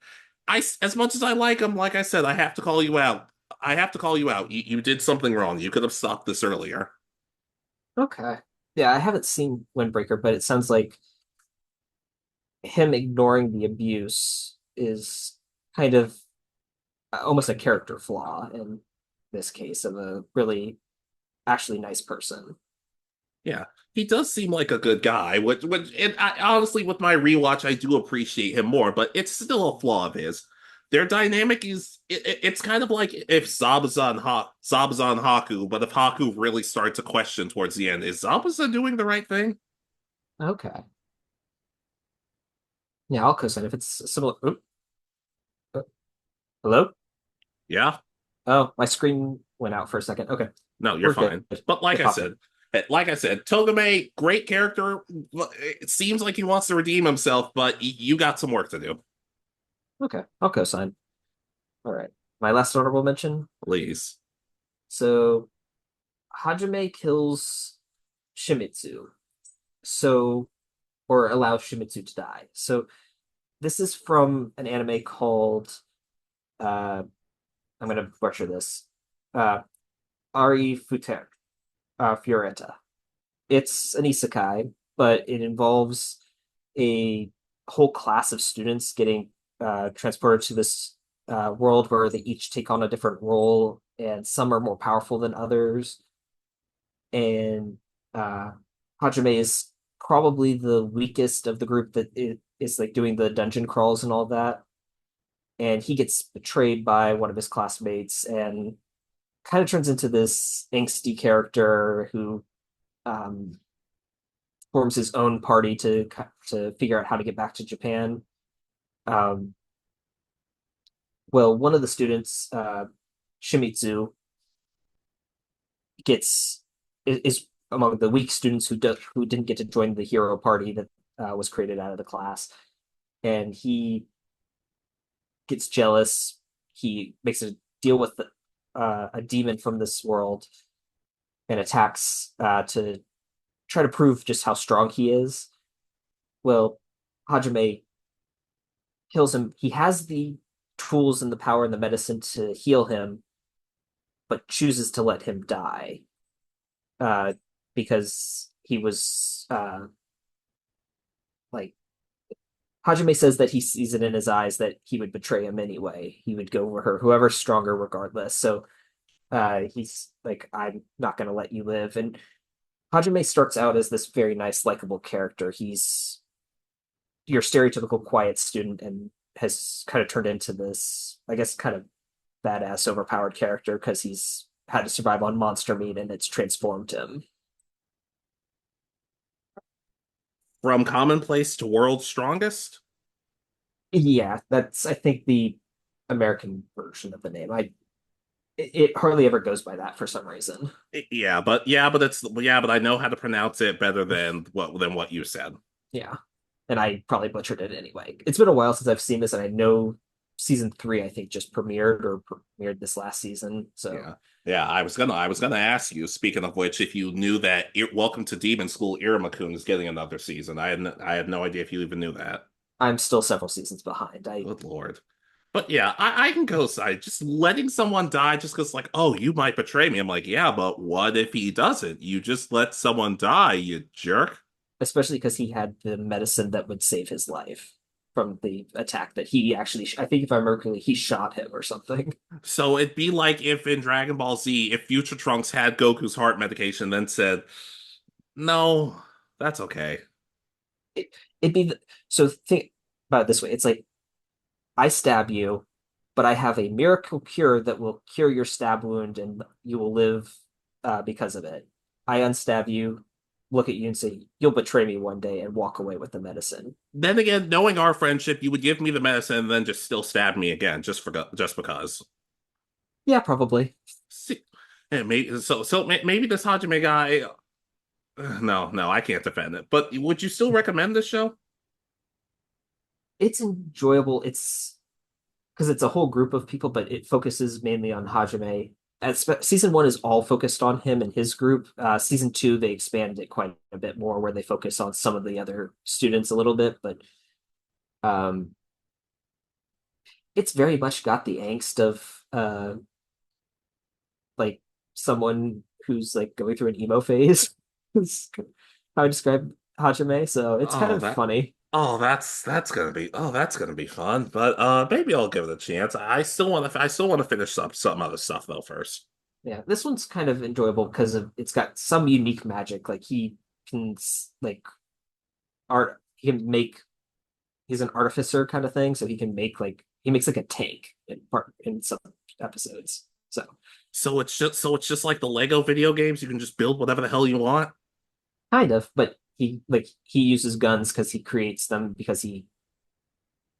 as much as I like him, like I said, I have to call you out. I have to call you out. You did something wrong. You could have stopped this earlier. Okay. Yeah, I haven't seen Windbreaker, but it sounds like him ignoring the abuse is kind of almost a character flaw in this case of a really actually nice person. Yeah, he does seem like a good guy. And honestly, with my rewatch, I do appreciate him more. But it's still a flaw of his. Their dynamic it's kind of like if Zabuza and Haku, but if Haku really started to question towards the end, is Zabuza doing the right thing? Okay. Yeah, I'll co-sign if it's similar. Oop, uh, hello? Yeah. Oh, my screen went out for a second. Okay, No, you're we're good. fine. But It popped up. like I said, Togame, great character. It seems like he wants to redeem himself, but you got some work to do. Okay, I'll co-sign. All right. My last honorable mention. Please. So Hajime kills Shimizu, so or allows Shimizu to die. So this is from an anime called I'm gonna butcher this. Uh Ari Futer Fioretta. It's an isekai, but it involves a whole class of students getting transported to this world where they each take on a different role, and some are more powerful than others. And uh, Hajime is probably the weakest of the group that is like doing the dungeon crawls and all that. And he gets betrayed by one of his classmates and kind of turns into this angsty character who um, forms his own party to figure out how to get back to Japan. Um, well, one of the students, Shimizu, gets is among the weak students who didn't get to join the hero party that was created out of the class, and he gets jealous. He makes a deal with a demon from this world and attacks to try to prove just how strong he is. Well, Hajime kills him. He has the tools and the power and the medicine to heal him, but chooses to let him die uh, because he was like Hajime says that he sees it in his eyes that he would betray him anyway. He would go for her, whoever's stronger, regardless. So he's like, I'm not going to let you live. And Hajime starts out as this very nice, likable character. He's your stereotypical quiet student and has kind of turned into this, I guess, kind of badass, overpowered character because he's had to survive on monster meat and it's transformed him. From commonplace to world's strongest? Yeah, that's I think the American version of the name. It hardly ever goes by that for some reason. But I know how to pronounce it better than what you said. Yeah, and I probably butchered it anyway. It's been a while since I've seen this, and I know season three I think just premiered this last season. So Yeah. Yeah, I was gonna ask you, speaking of which, if you knew that Welcome to Demon School Iruma-kun is getting another season. I had no idea if you even knew that. I'm still several seasons behind. I Good Lord. But yeah, I can go side. Just letting someone die just because, like, oh, you might betray me. I'm like, yeah, but what if he doesn't? You just let someone die, you jerk. especially because he had the medicine that would save his life from the attack that he actually. I think if I remember correctly, he shot him or something. So it'd be like if in Dragon Ball Z, if Future Trunks had Goku's heart medication, and then said, no, that's okay. It, it'd be so think about it this way. It's like I stab you, but I have a miracle cure that will cure your stab wound and you will live because of it. I unstab you, look at you and say, you'll betray me one day and walk away with the medicine. Then again, knowing our friendship, you would give me the medicine and then just still stab me again, just because. Yeah, probably. See, maybe this Hajime guy. No, I can't defend it. But would you still recommend this show? It's enjoyable. It's because it's a whole group of people, but it focuses mainly on Hajime. Season one is all focused on him and his group. Season two, they expand it quite a bit more, where they focus on some of the other students a little bit. But um, it's very much got the angst of like someone who's like going through an emo phase. Is how I describe Hajime. So it's kind Oh, of funny. that's gonna be fun. But maybe I'll give it a chance. I still want to finish up some other stuff though first. Yeah, this one's kind of enjoyable because of it's got some unique magic. Like he can like art. He can make. He's an artificer kind of thing, so he makes like a tank in some episodes. So So it's just like the Lego video games. You can just build whatever the hell you want. kind of, but he uses guns because he creates them because he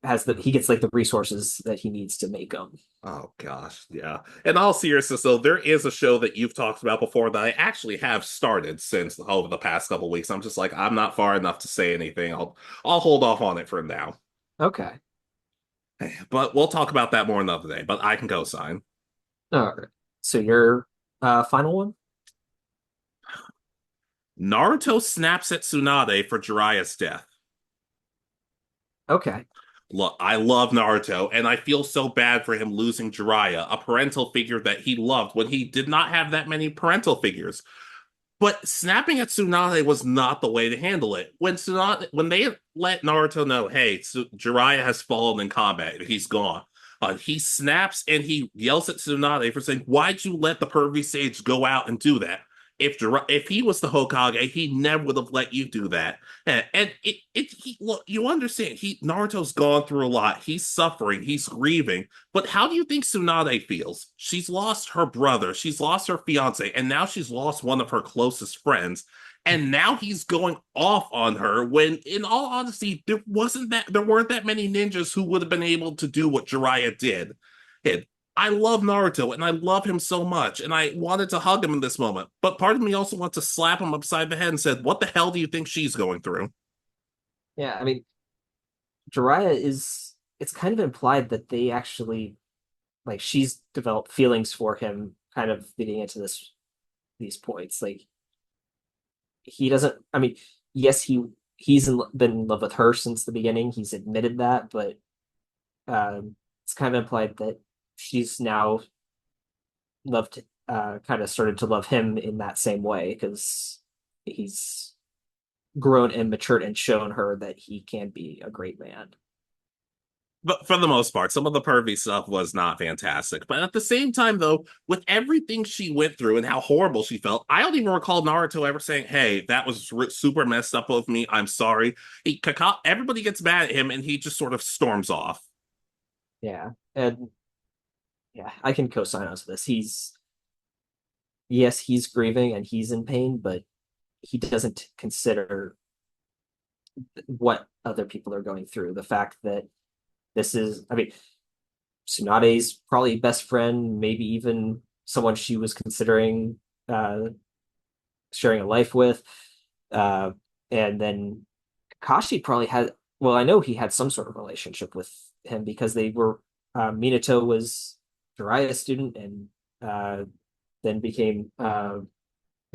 gets like the resources that he needs to make them. Oh gosh, yeah. In all seriousness, though, there is a show that you've talked about before that I actually have started since over the past couple weeks. I'm just like, I'm not far enough to say anything. I'll hold off on it for now. Okay. But we'll talk about that more another day. But I can co-sign. All right. So your final one? Naruto snaps at Tsunade for Jiraiya's death. Okay. Look, I love Naruto, and I feel so bad for him losing Jiraiya, a parental figure that he loved when he did not have that many parental figures. But snapping at Tsunade was not the way to handle it. When they let Naruto know, hey, Jiraiya has fallen in combat, he's gone. He snaps and he yells at Tsunade for saying, "Why'd you let the pervy sage go out and do that? If he was the Hokage, he never would have let you do that." Look, you understand, Naruto's gone through a lot. He's suffering, he's grieving. But how do you think Tsunade feels? She's lost her brother, she's lost her fiance, and now she's lost one of her closest friends. And now he's going off on her when, in all honesty, there weren't that many ninjas who would have been able to do what Jiraiya did. And I love Naruto and I love him so much, and I wanted to hug him in this moment. But part of me also wants to slap him upside the head and said, "What the hell do you think she's going through?" Yeah, I mean, Jiraiya is, it's kind of implied that they actually, like, she's developed feelings for him kind of leading into these points. Like, he doesn't, I mean, yes, been in love with her since the beginning. He's admitted that, but it's kind of implied that she's now loved, kind of started to love him in that same way because he's grown and matured and shown her that he can be a great man. But for the most part, some of the pervy stuff was not fantastic. But at the same time, though, with everything she went through and how horrible she felt, I don't even recall Naruto ever saying, "Hey, that was super messed up of me. I'm sorry." Everybody gets mad at him, and he just sort of storms off. Yeah, and yeah, I can co-sign on this. Yes, he's grieving and he's in pain, but he doesn't consider what other people are going through. The fact that this is, I mean, Tsunade's probably best friend, maybe even someone she was considering sharing a life with. Uh, and then Kakashi probably had, well, I know he had some sort of relationship with him because they were, Minato was Jiraiya's student and then became, and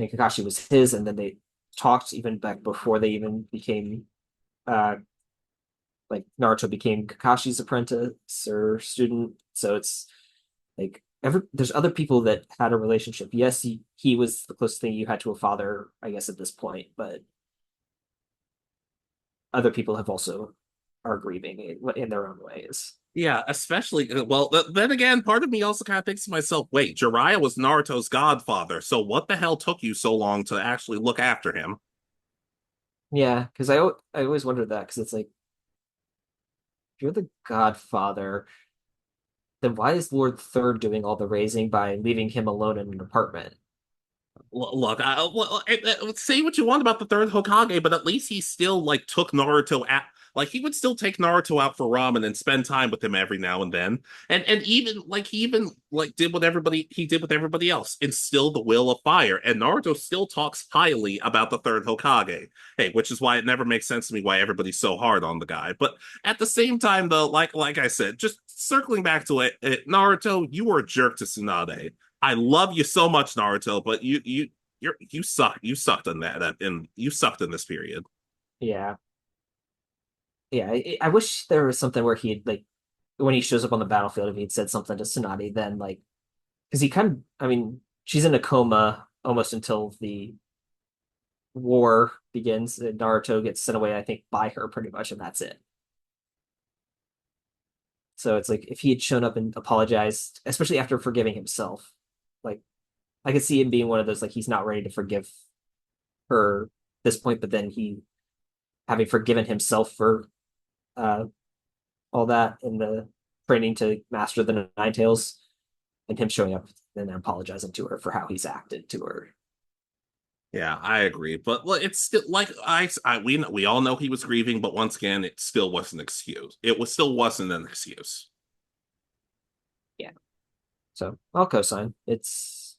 Kakashi was his, and then they talked even back before they even became, uh, like Naruto became Kakashi's apprentice or student. So it's like there's other people that had a relationship. Yes, he was the closest thing you had to a father, I guess, at this point, but other people have also are grieving in their own ways. Yeah, especially, well, then again, part of me also kind of thinks to myself, wait, Jiraiya was Naruto's godfather, so what the hell took you so long to actually look after him? Yeah, because I always wondered that because it's like if you're the godfather, then why is Lord Third doing all the raising by leaving him alone in an apartment? Look, say what you want about the third Hokage, but at least he still like took Naruto at like he would still take Naruto out for ramen and spend time with him every now and then, and even like he even like did what everybody he did with everybody else, instill the will of fire, and Naruto still talks highly about the third Hokage. Hey, which is why it never makes sense to me why everybody's so hard on the guy. But at the same time, though, like I said, just circling back to Naruto, you were a jerk to Tsunade. I love you so much, Naruto, but you suck. You sucked in that and you sucked in this period. Yeah, yeah. I wish there was something where he'd like when he shows up on the battlefield, if he'd said something to Tsunade, then like because he kind of, I mean, she's in a coma almost until the war begins. Naruto gets sent away, I think, by her pretty much, and that's it. So it's like if he had shown up and apologized, especially after forgiving himself, like I could see him being one of those like he's not ready to forgive her this point, but then he having forgiven himself for uh all that in the training to master the Nine Tails, and him showing up and then apologizing to her for how he's acted to her. Yeah, I agree. But well, it's still like we all know he was grieving, but once again, it still wasn't an excuse. Still wasn't an excuse. Yeah. So I'll co-sign. It's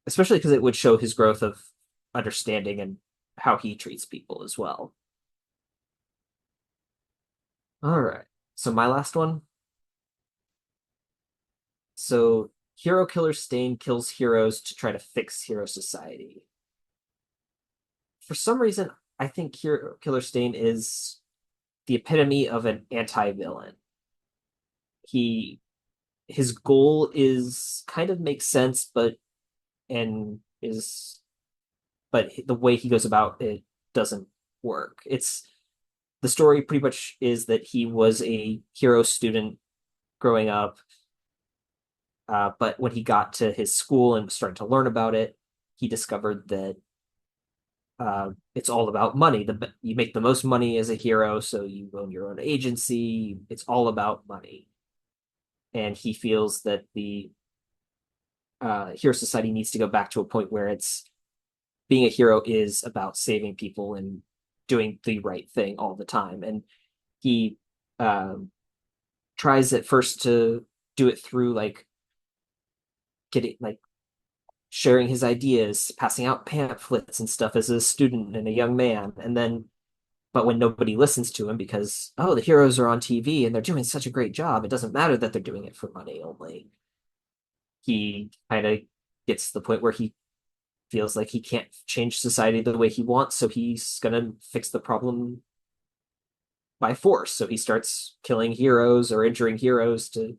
especially because it would show his growth of understanding and how he treats people as well. All right. So my last one. So hero killer Stain kills heroes to try to fix hero society. for some reason, I think Killer Stain is the epitome of an anti-villain. He his goal is kind of makes sense, and is but the way he goes about it doesn't work. It's the story pretty much is that he was a hero student growing up, but when he got to his school and was starting to learn about it, he discovered that it's all about money. You make the most money as a hero, so you own your own agency. It's all about money, and he feels that the hero society needs to go back to a point where it's being a hero is about saving people and doing the right thing all the time. And he tries at first to do it through like getting like sharing his ideas, passing out pamphlets and stuff as a student and a young man. And then, but when nobody listens to him because, oh, the heroes are on TV and they're doing such a great job, it doesn't matter that they're doing it for money only. He kind of gets to the point where he feels like he can't change society the way he wants, so he's gonna fix the problem by force. So he starts killing heroes or injuring heroes to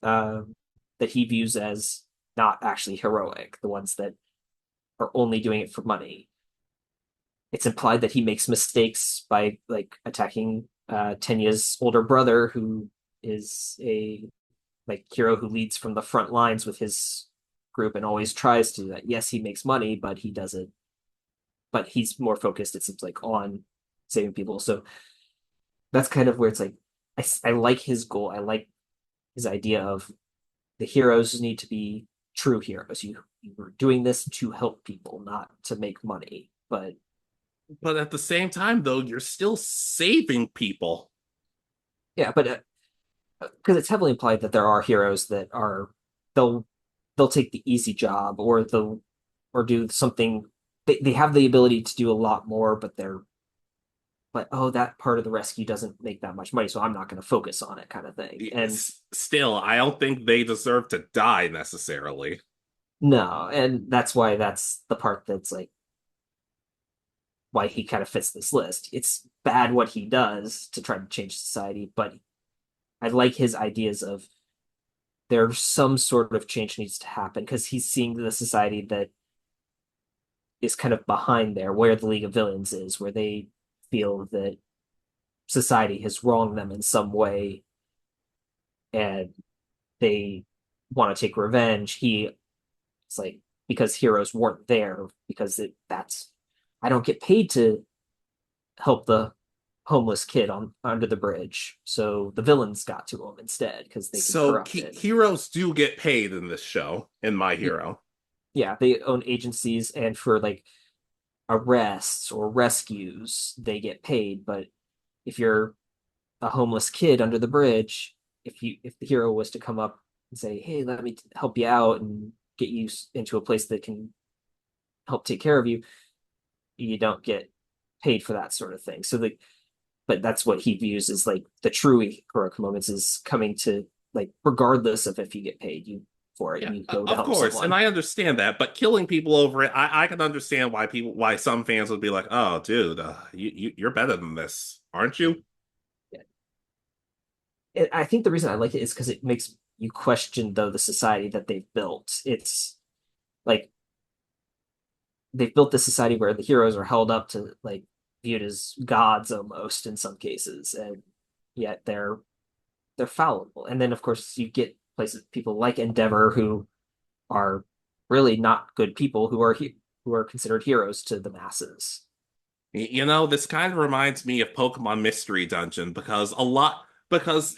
that he views as not actually heroic, the ones that are only doing it for money. It's implied that he makes mistakes by like attacking Tanya's older brother, who is a like hero who leads from the front lines with his group and always tries to do that. Yes, he makes money, but he doesn't. But he's more focused, it seems like, on saving people. So that's kind of where it's like I like his goal. I like his idea of the heroes need to be true heroes. You're doing this to help people, not to make money. But at the same time, though, you're still saving people. Yeah, but because it's heavily implied that there are heroes that are they'll take the easy job or do something. They have the ability to do a lot more, but oh, that part of the rescue doesn't make that much money, so I'm not going to focus on it, kind of thing. And Still, I don't think they deserve to die necessarily. no, and that's why that's the part that's like why he kind of fits this list. It's bad what he does to try to change society, but I like his ideas of there's some sort of change needs to happen because he's seeing the society that is kind of behind there, where the League of Villains is, where they feel that society has wronged them in some way and they want to take revenge. It's like because heroes weren't there because that's I don't get paid to help the homeless kid on under the bridge, so the villains got to him instead because they can So corrupt it. heroes do get paid in this show, in My Hero. Yeah, they own agencies, and for like arrests or rescues, they get paid. But if you're a homeless kid under the bridge, if the hero was to come up and say, "Hey, let me help you out and get you into a place that can help take care of you," you don't get paid for that sort of thing. But that's what he views as like the true heroic moments is coming to like regardless of if you get paid you for it, Yeah, you go to of help course, and someone. I understand that. But killing people over it, I can understand why some fans would be like, "Oh, dude, you're better than this, aren't you?" I think the reason I like it is because it makes you question though the society that they've built. It's like they've built this society where the heroes are held up to like viewed as gods almost in some cases, and yet they're fallible. And then of course you get places people like Endeavor who are really not good people who are considered heroes to the masses. This kind of reminds me of Pokemon Mystery Dungeon because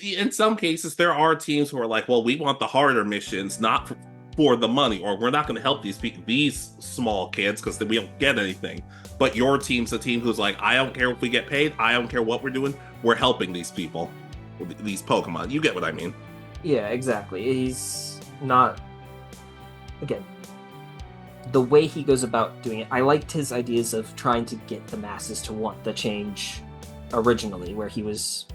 in some cases there are teams who are like, well, we want the harder missions, not for the money, or we're not going to help these small kids because then we don't get anything. But your team's a team who's like, I don't care if we get paid, I don't care what we're doing, we're helping these people, these Pokemon. You get what I mean? Yeah, exactly. He's not again the way he goes about doing it. I liked his ideas of trying to get the masses to want the change originally, where he was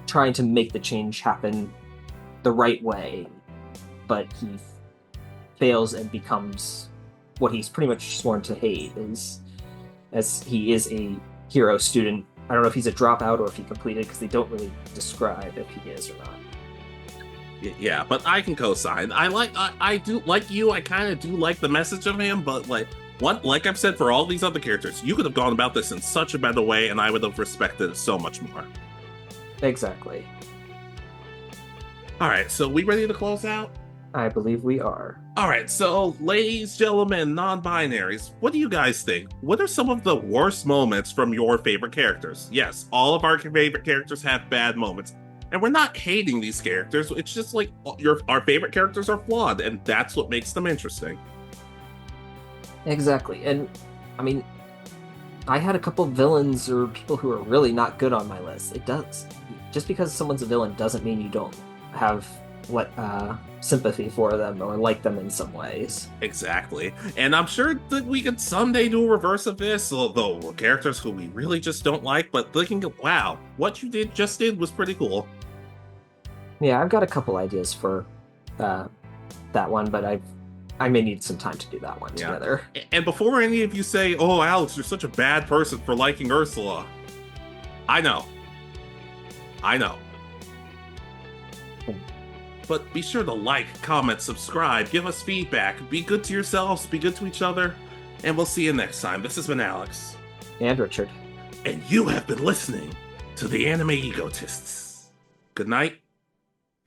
trying to make the change happen the right way, but he fails and becomes what he's pretty much sworn to hate, is as he is a hero student. I don't know if he's a dropout or if he completed, because they don't really describe if he is or not. Yeah, but I can co-sign. I do like you. I kind of do like the message of him, but like I've said for all these other characters, you could have gone about this in such a better way, and I would have respected it so much more. Exactly. All right, so we ready to close out? I believe we are. All right, so ladies, gentlemen, non-binaries, what do you guys think? What are some of the worst moments from your favorite characters? Yes, all of our favorite characters have bad moments. And we're not hating these characters. It's just like our favorite characters are flawed, and that's what makes them interesting. Exactly. And I mean, I had a couple villains or people who are really not good on my list. It does. Just because someone's a villain doesn't mean you don't have sympathy for them or like them in some ways. Exactly. And I'm sure that we could someday do a reverse of this, although characters who we really just don't like, but thinking, wow, what you just did was pretty cool. Yeah, I've got a couple ideas for that one, but I may need some time to do that one together. And before any of you say, oh, Alex, you're such a bad person for liking Ursula, I know. But be sure to like, comment, subscribe, give us feedback, be good to yourselves, be good to each other, and we'll see you next time. This has been Alex. And Richard. And you have been listening to the Anime Egotists. Good night,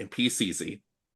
and peace easy.